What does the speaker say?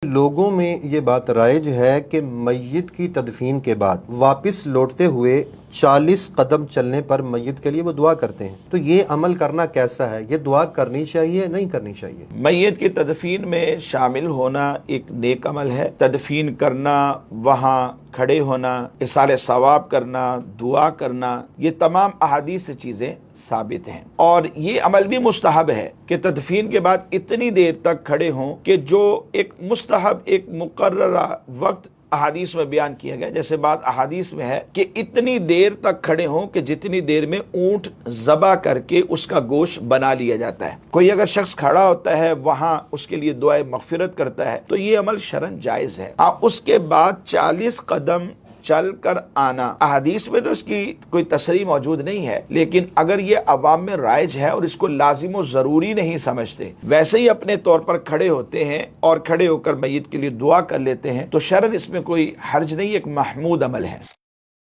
لوگوں میں یہ بات رائج ہے کہ میت کی تدفین کے بعد واپس لوٹتے ہوئے 40 قدم چلنے پر میت کے لیے وہ دعا کرتے ہیں، تو یہ عمل کرنا کیسا ہے؟ یہ دعا کرنی چاہیے نہیں کرنی چاہیے؟ میت کی تدفین میں شامل ہونا ایک نیک عمل ہے۔ تدفین کرنا، وہاں کھڑے ہونا، اصالِ ثواب کرنا، دعا کرنا، یہ تمام احادیث سے چیزیں ثابت ہیں، اور یہ عمل بھی مستحب ہے کہ تدفین کے بعد اتنی دیر تک کھڑے ہوں کہ جو ایک مستحب ایک مقررہ وقت احادیث میں بیان کیا گیا، جیسے بات احادیث میں ہے کہ اتنی دیر تک کھڑے ہوں کہ جتنی دیر میں اونٹ ذبح کر کے اس کا گوشت بنا لیا جاتا ہے۔ کوئی اگر شخص کھڑا ہوتا ہے وہاں اس کے لیے دعائے مغفرت کرتا ہے تو یہ عمل شرعاً جائز ہے۔ اس کے بعد 40 قدم چل کر آنا، احادیث میں تو اس کی کوئی تصریح موجود نہیں ہے، لیکن اگر یہ عوام میں رائج ہے اور اس کو لازم و ضروری نہیں سمجھتے، ویسے ہی اپنے طور پر کھڑے ہوتے ہیں اور کھڑے ہو کر میت کے لیے دعا کر لیتے ہیں، تو شرعاً اس میں کوئی حرج نہیں، ایک محمود عمل ہے۔